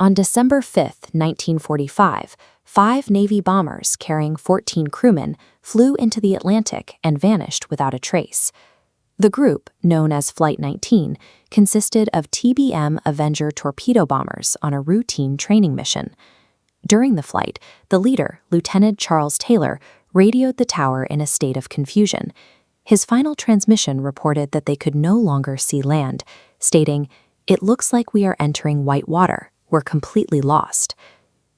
On December 5, 1945, 5 Navy bombers carrying 14 crewmen flew into the Atlantic and vanished without a trace. The group, known as Flight 19, consisted of TBM Avenger torpedo bombers on a routine training mission. During the flight, the leader, Lieutenant Charles Taylor, radioed the tower in a state of confusion. His final transmission reported that they could no longer see land, stating, "It looks like we are entering white water. We're completely lost."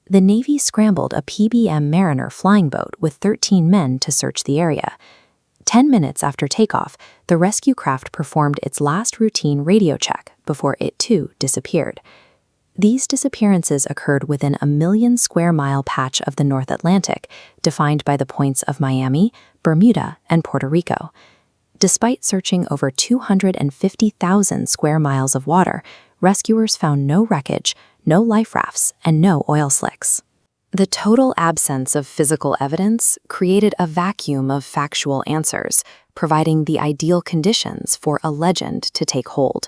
The Navy scrambled a PBM Mariner flying boat with 13 men to search the area. 10 minutes after takeoff, the rescue craft performed its last routine radio check before it too disappeared. These disappearances occurred within a 1,000,000-square-mile patch of the North Atlantic, defined by the points of Miami, Bermuda, and Puerto Rico. Despite searching over 250,000 square miles of water, rescuers found no wreckage, no life rafts, and no oil slicks. The total absence of physical evidence created a vacuum of factual answers, providing the ideal conditions for a legend to take hold.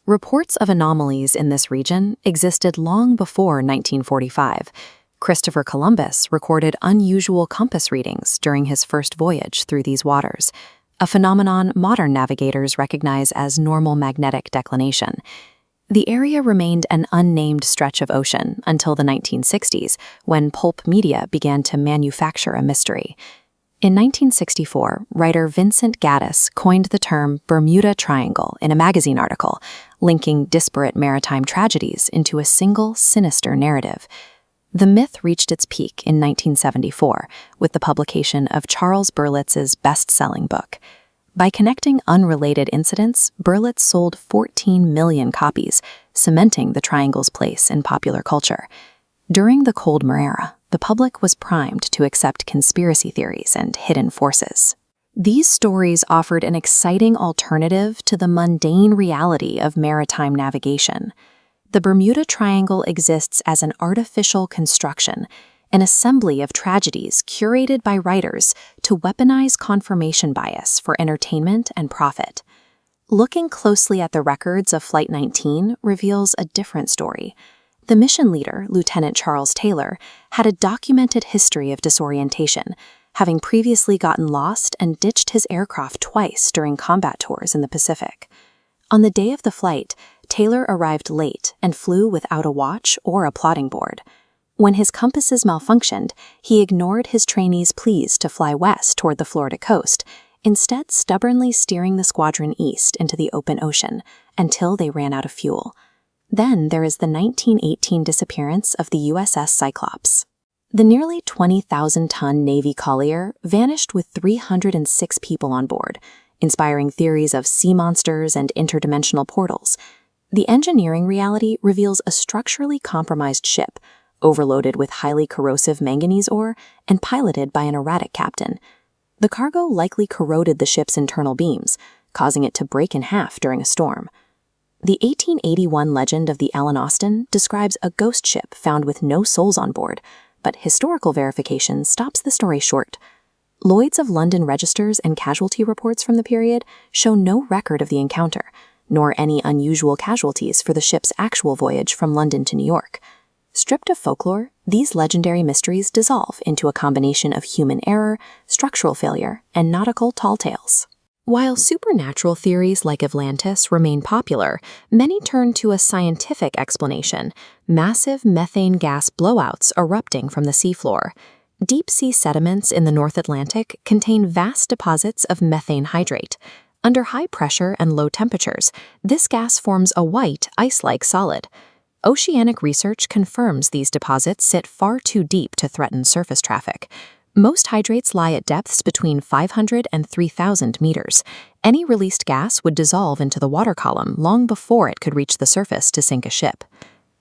Reports of anomalies in this region existed long before 1945. Christopher Columbus recorded unusual compass readings during his first voyage through these waters, a phenomenon modern navigators recognize as normal magnetic declination. The area remained an unnamed stretch of ocean until the 1960s, when pulp media began to manufacture a mystery. In 1964, writer Vincent Gaddis coined the term Bermuda Triangle in a magazine article, linking disparate maritime tragedies into a single sinister narrative. The myth reached its peak in 1974 with the publication of Charles Berlitz's best-selling book. By connecting unrelated incidents, Berlitz sold 14 million copies, cementing the triangle's place in popular culture. During the Cold War era, the public was primed to accept conspiracy theories and hidden forces. These stories offered an exciting alternative to the mundane reality of maritime navigation. The Bermuda Triangle exists as an artificial construction, an assembly of tragedies curated by writers to weaponize confirmation bias for entertainment and profit. Looking closely at the records of Flight 19 reveals a different story. The mission leader, Lieutenant Charles Taylor, had a documented history of disorientation, having previously gotten lost and ditched his aircraft twice during combat tours in the Pacific. On the day of the flight, Taylor arrived late and flew without a watch or a plotting board. When his compasses malfunctioned, he ignored his trainees' pleas to fly west toward the Florida coast, instead stubbornly steering the squadron east into the open ocean until they ran out of fuel. Then there is the 1918 disappearance of the USS Cyclops. The nearly 20,000-ton Navy collier vanished with 306 people on board, inspiring theories of sea monsters and interdimensional portals. The engineering reality reveals a structurally compromised ship, overloaded with highly corrosive manganese ore and piloted by an erratic captain. The cargo likely corroded the ship's internal beams, causing it to break in half during a storm. The 1881 legend of the Allen Austin describes a ghost ship found with no souls on board, but historical verification stops the story short. Lloyd's of London registers and casualty reports from the period show no record of the encounter, nor any unusual casualties for the ship's actual voyage from London to New York. Stripped of folklore, these legendary mysteries dissolve into a combination of human error, structural failure, and nautical tall tales. While supernatural theories like Atlantis remain popular, many turn to a scientific explanation: massive methane gas blowouts erupting from the seafloor. Deep-sea sediments in the North Atlantic contain vast deposits of methane hydrate. Under high pressure and low temperatures, this gas forms a white, ice-like solid. Oceanic research confirms these deposits sit far too deep to threaten surface traffic. Most hydrates lie at depths between 500 and 3,000 meters. Any released gas would dissolve into the water column long before it could reach the surface to sink a ship.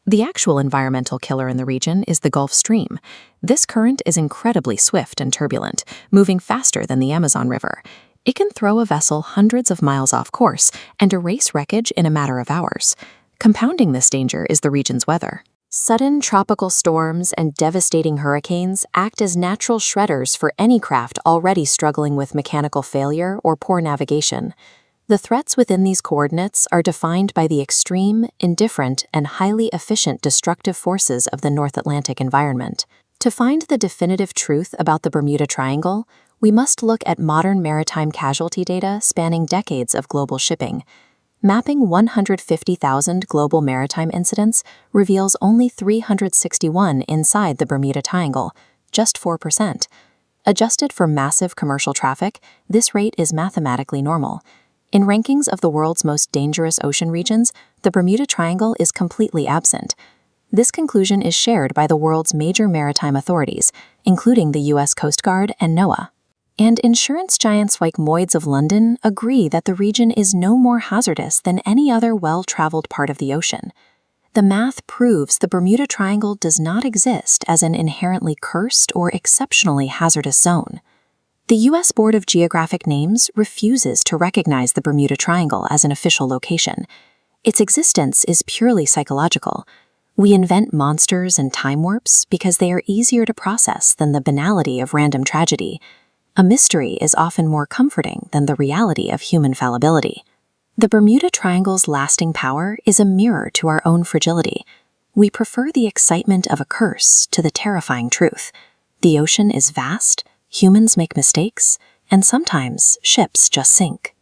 The actual environmental killer in the region is the Gulf Stream. This current is incredibly swift and turbulent, moving faster than the Amazon River. It can throw a vessel hundreds of miles off course and erase wreckage in a matter of hours. Compounding this danger is the region's weather. Sudden tropical storms and devastating hurricanes act as natural shredders for any craft already struggling with mechanical failure or poor navigation. The threats within these coordinates are defined by the extreme, indifferent, and highly efficient destructive forces of the North Atlantic environment. To find the definitive truth about the Bermuda Triangle, we must look at modern maritime casualty data spanning decades of global shipping. Mapping 150,000 global maritime incidents reveals only 361 inside the Bermuda Triangle, just 4%. Adjusted for massive commercial traffic, this rate is mathematically normal. In rankings of the world's most dangerous ocean regions, the Bermuda Triangle is completely absent. This conclusion is shared by the world's major maritime authorities, including the U.S. Coast Guard and NOAA. And insurance giants like Lloyd's of London agree that the region is no more hazardous than any other well-traveled part of the ocean. The math proves the Bermuda Triangle does not exist as an inherently cursed or exceptionally hazardous zone. The U.S. Board of Geographic Names refuses to recognize the Bermuda Triangle as an official location. Its existence is purely psychological. We invent monsters and time warps because they are easier to process than the banality of random tragedy. A mystery is often more comforting than the reality of human fallibility. The Bermuda Triangle's lasting power is a mirror to our own fragility. We prefer the excitement of a curse to the terrifying truth. The ocean is vast, humans make mistakes, and sometimes ships just sink.